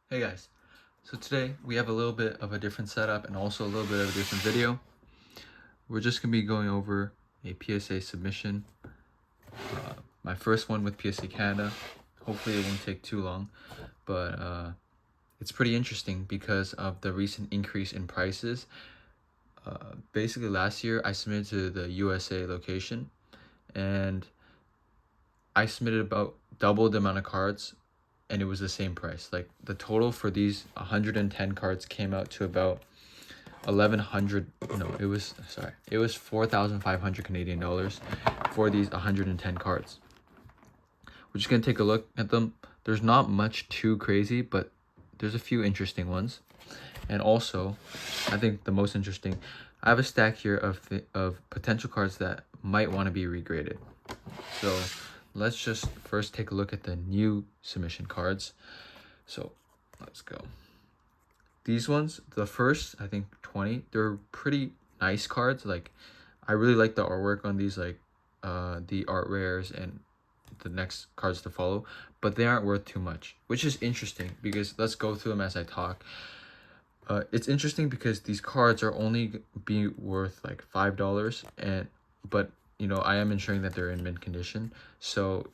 Hey guys, so today we have a little bit of a different setup and also a little bit of a different video. We're just going to be going over a PSA submission, my first one with PSA Canada. Hopefully it won't take too long, but it's pretty interesting because of the recent increase in prices. Basically last year I submitted to the USA location and I submitted about double the amount of cards and it was the same price. Like the total for these 110 cards came out to about 1100, no, it was 4,500 Canadian dollars for these 110 cards. We're just gonna take a look at them. There's not much too crazy, but there's a few interesting ones. And also, I think the most interesting, I have a stack here of potential cards that might want to be regraded. So let's just first take a look at the new submission cards. So let's go. These ones, the first, I think 20, they're pretty nice cards. Like, I really like the artwork on these, like the art rares and the next cards to follow, but they aren't worth too much, which is interesting because let's go through them as I talk. It's interesting because these cards are only being worth like $5, but you know, I am ensuring that they're in mint condition. So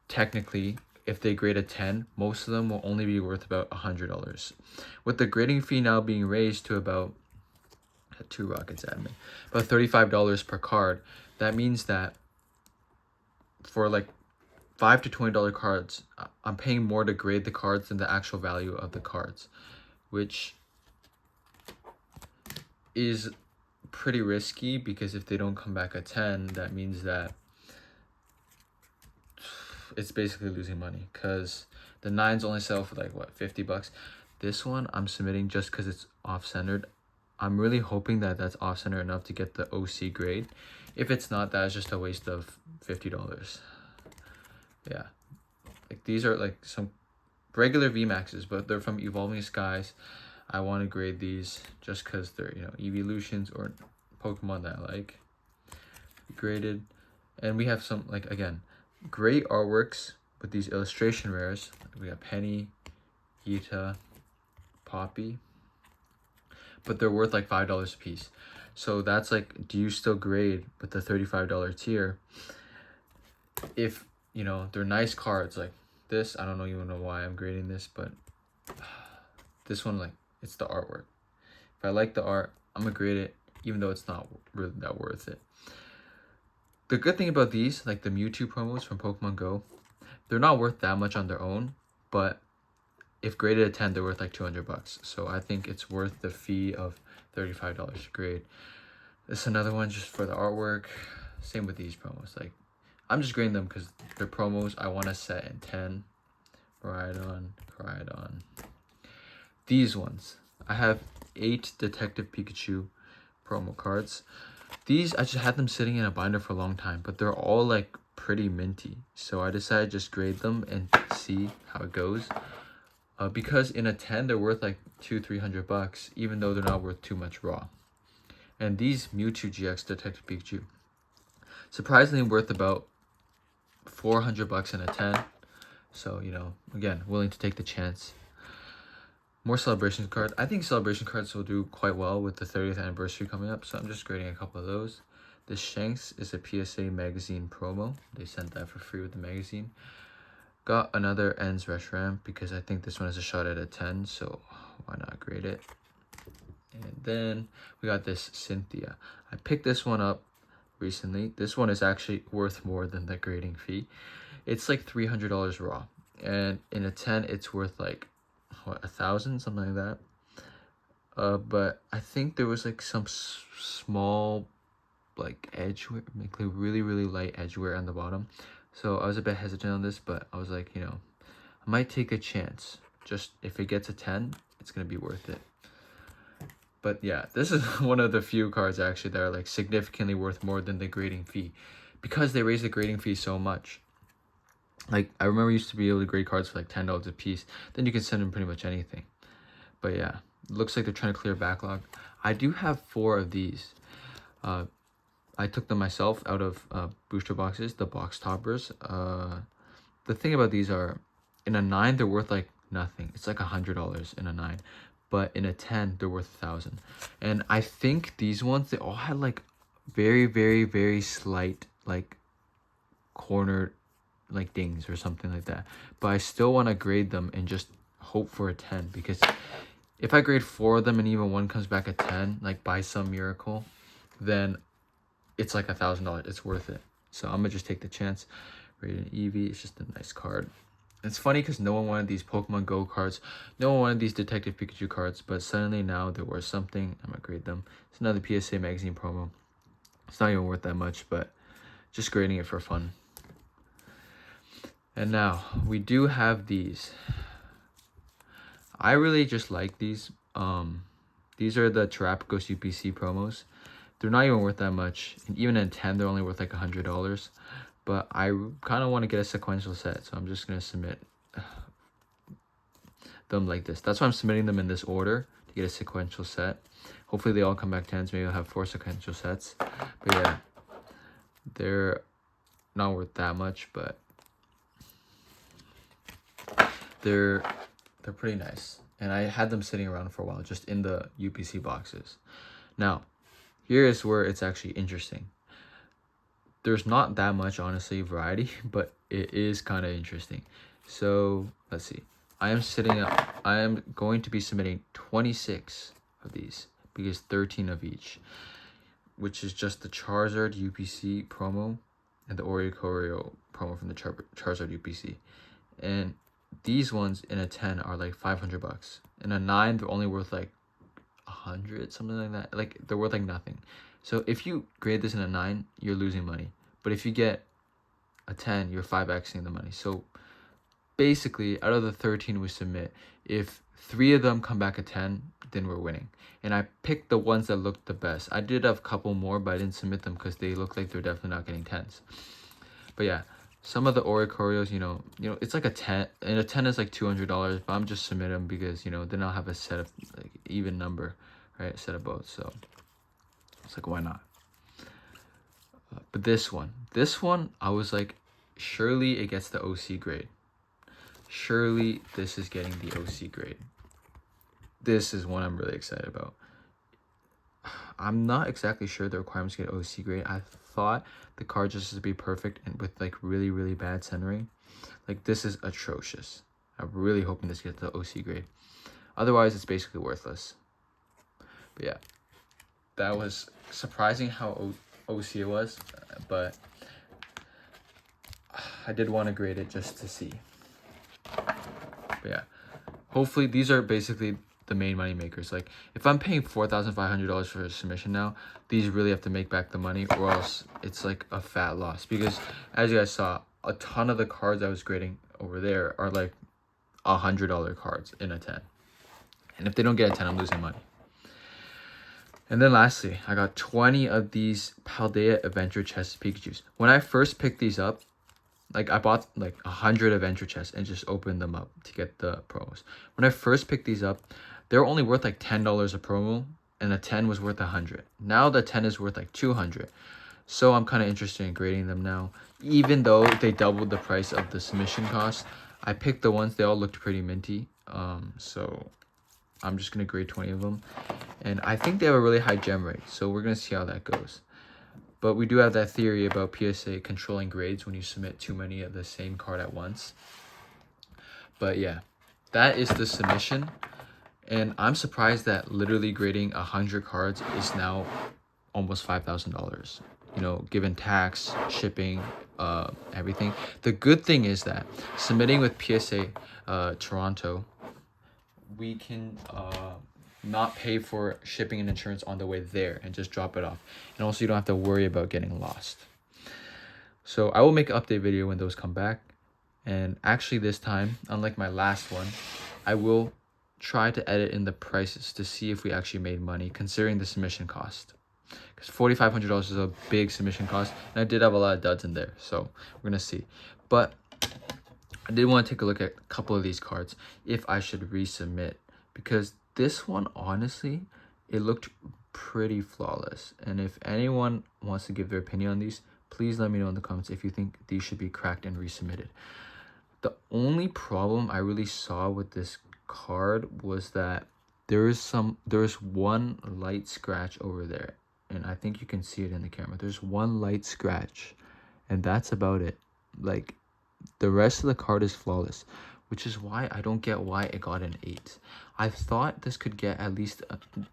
technically, if they grade a 10, most of them will only be worth about $100. With the grading fee now being raised to about two rockets admin, about $35 per card, that means that for like $5 to $20 cards, I'm paying more to grade the cards than the actual value of the cards, which is pretty risky because if they don't come back a 10, that means that it's basically losing money because the 9s only sell for like what, $50. This one I'm submitting just because it's off-centered. I'm really hoping that that's off-center enough to get the OC grade. If it's not, that's just a waste of $50. Yeah, like these are like some regular VMAXs, but they're from Evolving Skies. I want to grade these just because they're, you know, evolutions or Pokemon that I like. Graded. And we have some, like, again, great artworks with these illustration rares. We got Penny, Gita, Poppy, but they're worth like $5 a piece. So that's like, do you still grade with the $35 tier? If, you know, they're nice cards like this, I don't even know why I'm grading this, but this one, like, it's the artwork. If I like the art, I'm gonna grade it, even though it's not really that worth it. The good thing about these, like the Mewtwo promos from Pokemon Go, they're not worth that much on their own, but if graded at 10, they're worth like $200. So I think it's worth the fee of $35 to grade. This is another one just for the artwork. Same with these promos. Like, I'm just grading them because they're promos. I want to set in 10. Rhydon. These ones. I have 8 Detective Pikachu promo cards. These, I just had them sitting in a binder for a long time, but they're all like pretty minty. So I decided to just grade them and see how it goes. Because in a 10, they're worth like $200-300, even though they're not worth too much raw. And these Mewtwo GX Detective Pikachu, surprisingly worth about $400 in a 10. So, you know, again, willing to take the chance. More celebration cards. I think celebration cards will do quite well with the 30th anniversary coming up, so I'm just grading a couple of those. This Shanks is a PSA magazine promo. They sent that for free with the magazine. Got another Ends Reshiram because I think this one is a shot at a 10, so why not grade it? And then we got this Cynthia. I picked this one up recently. This one is actually worth more than the grading fee. It's like $300 raw, and in a 10, it's worth like what, 1,000, something like that. But I think there was like some small like edgeware, like really light edgeware on the bottom. So I was a bit hesitant on this, but I was like, you know, I might take a chance. Just if it gets a 10, it's gonna be worth it. But yeah, this is one of the few cards actually that are like significantly worth more than the grading fee, because they raised the grading fee so much. Like, I remember I used to be able to grade cards for like $10 a piece. Then you can send them pretty much anything. But yeah, looks like they're trying to clear backlog. I do have 4 of these. I took them myself out of booster boxes, the box toppers. The thing about these are, in a 9, they're worth like nothing. It's like $100 in a 9, but in a 10 they're worth 1,000. And I think these ones, they all had like very, very, very slight like corner like dings or something like that, but I still want to grade them and just hope for a 10, because if I grade 4 of them and even one comes back a 10, like by some miracle, then it's like $1,000. It's worth it. So I'm gonna just take the chance. Rated Eevee, it's just a nice card. It's funny because no one wanted these Pokemon Go cards, no one wanted these Detective Pikachu cards, but suddenly now they're worth something. I'm gonna grade them. It's another PSA magazine promo. It's not even worth that much, but just grading it for fun. And now we do have these. I really just like these. These are the Terrapagos UPC promos. They're not even worth that much, and even in 10 they're only worth like $100. But I kind of want to get a sequential set, so I'm just gonna submit them like this. That's why I'm submitting them in this order, to get a sequential set. Hopefully they all come back 10s. Maybe I'll have 4 sequential sets. But yeah, they're not worth that much, but they're pretty nice. And I had them sitting around for a while, just in the UPC boxes. Now, here is where it's actually interesting. There's not that much, honestly, variety, but it is kind of interesting. So let's see. I am going to be submitting 26 of these, because 13 of each, which is just the Charizard UPC promo and the Oricorio promo from the Charizard UPC. And these ones in a 10 are like $500. In a 9 they're only worth like 100, something like that. Like they're worth like nothing. So if you grade this in a 9, you're losing money. But if you get a 10, you're 5xing the money. So basically, out of the 13 we submit, if 3 of them come back a 10, then we're winning. And I picked the ones that looked the best. I did have a couple more, but I didn't submit them because they look like they're definitely not getting 10s. But yeah, some of the Oricorios, you know, it's like a 10, and a 10 is like $200, but I'm just submitting them because, then I'll have a set of like even number, right? A set of both. So it's like, why not? But this one, I was like, surely it gets the OC grade. Surely this is getting the OC grade. This is one I'm really excited about. I'm not exactly sure the requirements to get OC grade. I thought the card just has to be perfect and with like really, really bad centering. Like this is atrocious. I'm really hoping this gets the OC grade. Otherwise, it's basically worthless. But yeah, that was surprising how OC it was, but I did want to grade it just to see. But yeah, hopefully these are basically the main money makers. Like if I'm paying $4,500 for a submission now, these really have to make back the money, or else it's like a fat loss. Because as you guys saw, a ton of the cards I was grading over there are like $100 cards in a 10, and if they don't get a 10, I'm losing money. And then lastly, I got 20 of these Paldea Adventure Chest Pikachus. When I first picked these up, like I bought like 100 Adventure Chests and just opened them up to get the promos. When I first picked these up, they were only worth like $10 a promo, and a 10 was worth 100. Now the 10 is worth like 200. So I'm kind of interested in grading them now. Even though they doubled the price of the submission cost, I picked the ones, they all looked pretty minty. So I'm just going to grade 20 of them. And I think they have a really high gem rate, so we're going to see how that goes. But we do have that theory about PSA controlling grades when you submit too many of the same card at once. But yeah, that is the submission. And I'm surprised that literally grading 100 cards is now almost $5,000. Given tax, shipping, everything. The good thing is that submitting with PSA Toronto, we can not pay for shipping and insurance on the way there and just drop it off. And also you don't have to worry about getting lost. So I will make an update video when those come back. And actually this time, unlike my last one, I will try to edit in the prices to see if we actually made money considering the submission cost. Because $4,500 is a big submission cost, and I did have a lot of duds in there, so we're gonna see. But I did want to take a look at a couple of these cards if I should resubmit, because this one, honestly, it looked pretty flawless. And if anyone wants to give their opinion on these, please let me know in the comments if you think these should be cracked and resubmitted. The only problem I really saw with this card was that there's one light scratch over there, and I think you can see it in the camera. There's one light scratch, and that's about it. Like, the rest of the card is flawless, which is why I don't get why it got an 8. I thought this could get at least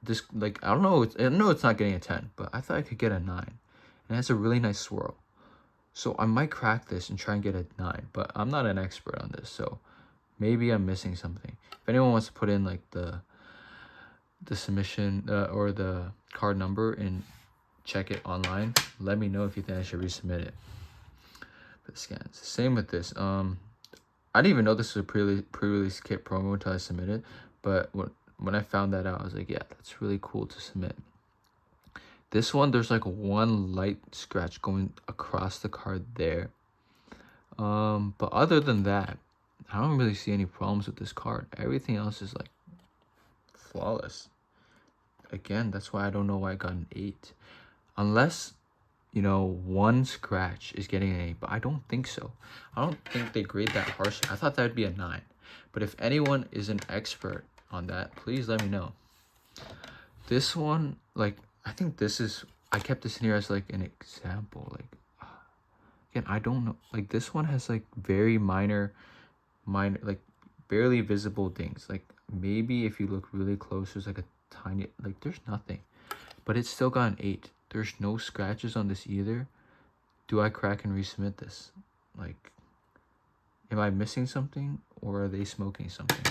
this, like, I don't know, I know it's not getting a 10, but I thought I could get a 9. And it has a really nice swirl. So I might crack this and try and get a 9, but I'm not an expert on this, so maybe I'm missing something. If anyone wants to put in like the submission or the card number and check it online, let me know if you think I should resubmit it. For the scans, same with this. I didn't even know this was a pre-release kit promo until I submitted, but when I found that out, I was like, yeah, that's really cool to submit. This one, there's like one light scratch going across the card there. But other than that, I don't really see any problems with this card. Everything else is like flawless. Again, that's why I don't know why I got an 8. Unless, you know, one scratch is getting an 8, but I don't think so. I don't think they grade that harshly. I thought that would be a 9. But if anyone is an expert on that, please let me know. This one, like, I think this is, I kept this in here as like an example. Like, again, I don't know. Like, this one has like very minor, like barely visible things. Like, maybe if you look really close, there's like a tiny, like, there's nothing. But it's still got an 8. There's no scratches on this either. Do I crack and resubmit this? Like, am I missing something, or are they smoking something?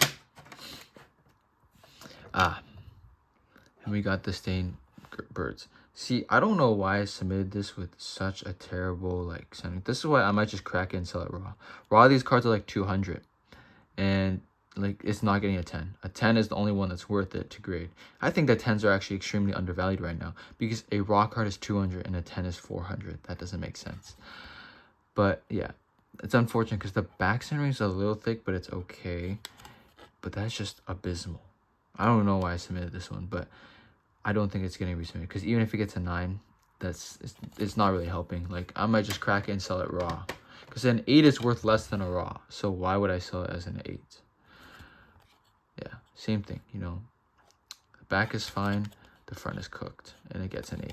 And we got the stained birds. See, I don't know why I submitted this with such a terrible like sending. This is why I might just crack it and sell it raw. Raw, these cards are like 200, and like, it's not getting a 10. A 10 is the only one that's worth it to grade. I think that 10s are actually extremely undervalued right now, because a raw card is 200 and a 10 is 400. That doesn't make sense. But yeah, it's unfortunate because the back centering is a little thick, but it's okay. But that's just abysmal. I don't know why I submitted this one, but I don't think it's getting resubmitted, because even if it gets a 9, it's not really helping. Like, I might just crack it and sell it raw, because an 8 is worth less than a raw. So why would I sell it as an 8? Yeah, same thing, you know. The back is fine, the front is cooked, and it gets an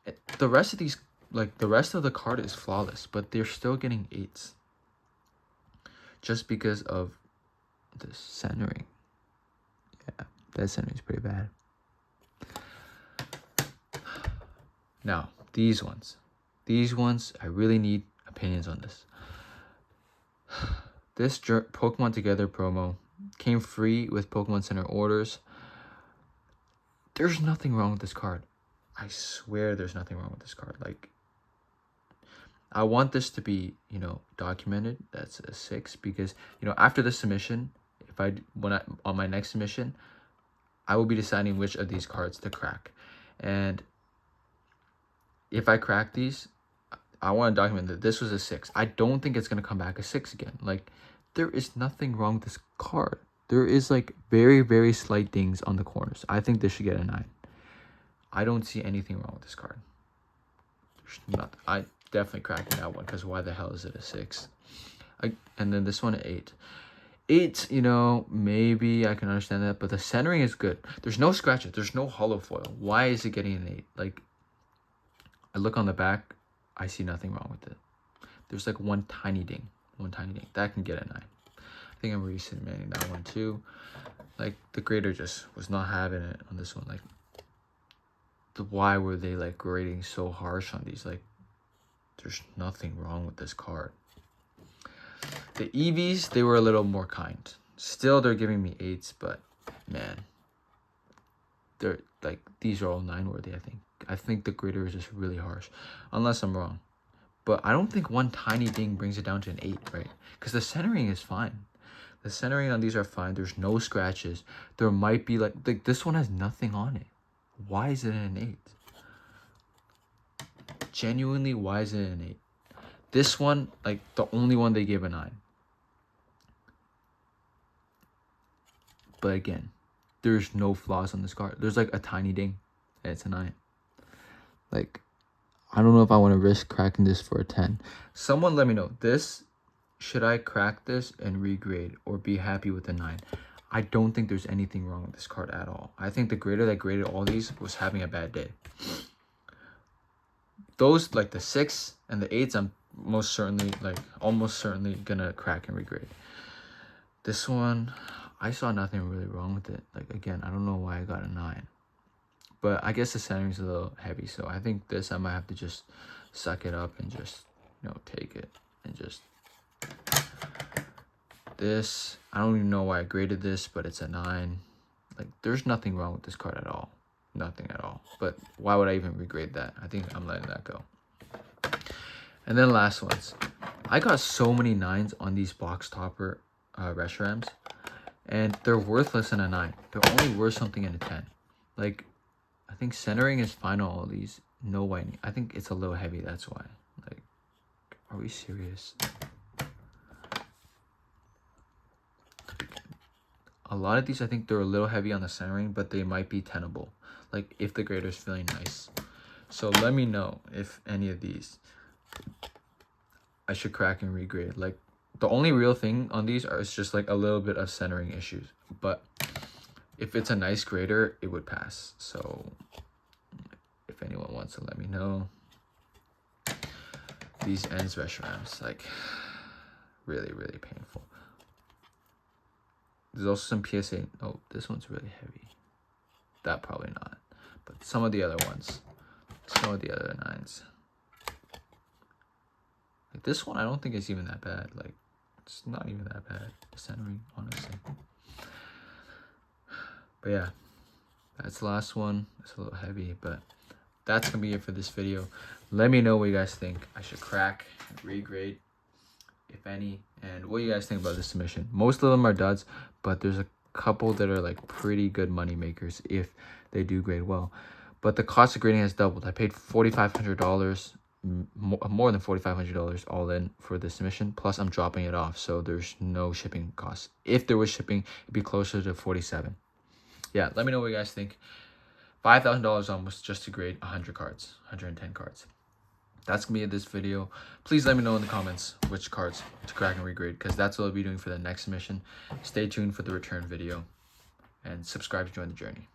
8. The rest of these, like, the rest of the card is flawless, but they're still getting 8s. Just because of the centering. Yeah, that centering is pretty bad. Now, these ones, I really need opinions on this. This Pokemon Together promo came free with Pokemon Center orders. There's nothing wrong with this card. I swear there's nothing wrong with this card. Like, I want this to be, you know, documented. That's a 6, because, you know, after the submission, on my next submission, I will be deciding which of these cards to crack. And if I crack these, I want to document that this was a 6. I don't think it's going to come back a 6 again. Like, there is nothing wrong with this card. There is like very, very slight dings on the corners. I think this should get a 9. I don't see anything wrong with this card. There's nothing. I definitely cracking that one, because why the hell is it a 6? And then this one, an 8. 8, you know, maybe I can understand that, but the centering is good. There's no scratches. There's no hollow foil. Why is it getting an 8? Like, I look on the back, I see nothing wrong with it. There's like one tiny ding. That can get a 9. I think I'm resubmitting that one too. Like, the grader just was not having it on this one. Like, why were they like grading so harsh on these? Like, there's nothing wrong with this card. The EVs, they were a little more kind. Still, they're giving me 8s, but man, they're like, these are all 9 worthy. I think the grader is just really harsh, unless I'm wrong. But I don't think one tiny ding brings it down to an 8, right? Because the centering is fine. The centering on these are fine. There's no scratches. There might be like this one has nothing on it. Why is it an 8? Genuinely, why is it an 8? This one, like, the only one they gave a 9. But again, there's no flaws on this card. There's like a tiny ding, and it's a 9. Like, I don't know if I want to risk cracking this for a 10. Someone let me know. This should I crack this and regrade or be happy with the 9? I don't think there's anything wrong with this card at all. I think the grader that graded all these was having a bad day. Those, like the 6 and the 8s, I'm most certainly, like almost certainly gonna crack and regrade. This one, I saw nothing really wrong with it. Like, again, I don't know why I got a 9. But I guess the centering's a little heavy, so I think this I might have to just suck it up and just, you know, take it and just... This, I don't even know why I graded this, but it's a 9. Like, there's nothing wrong with this card at all. Nothing at all. But why would I even regrade that? I think I'm letting that go. And then last ones. I got so many 9s on these box topper Reshrams, and they're worthless in a 9. They're only worth something in a 10. Like, I think centering is fine on all these. No whitening. I think it's a little heavy, that's why. Like, are we serious? A lot of these, I think they're a little heavy on the centering, but they might be tenable. Like, if the grader's feeling nice. So let me know if any of these I should crack and regrade. Like, the only real thing on these is just like a little bit of centering issues. But if it's a nice grader, it would pass. So if anyone wants to let me know. These ends Reshrams, like, really, really painful. There's also some PSA. Oh, this one's really heavy. That probably not. But some of the other ones. Some of the other 9s. Like, this one I don't think is even that bad. Like, it's not even that bad. The centering, honestly. But yeah. That's the last one. It's a little heavy, but that's gonna be it for this video. Let me know what you guys think. I should crack, regrade, if any, and what you guys think about this submission. Most of them are duds, but there's a couple that are like pretty good money makers if they do grade well. But the cost of grading has doubled. I paid $4,500, more than $4,500 all in for this submission. Plus, I'm dropping it off, so there's no shipping costs. If there was shipping, it'd be closer to $47. Yeah, let me know what you guys think. $5,000 almost just to grade 100 cards, 110 cards. That's gonna be it this video. Please let me know in the comments which cards to crack and regrade, because that's what I'll be doing for the next mission. Stay tuned for the return video and subscribe to join the journey.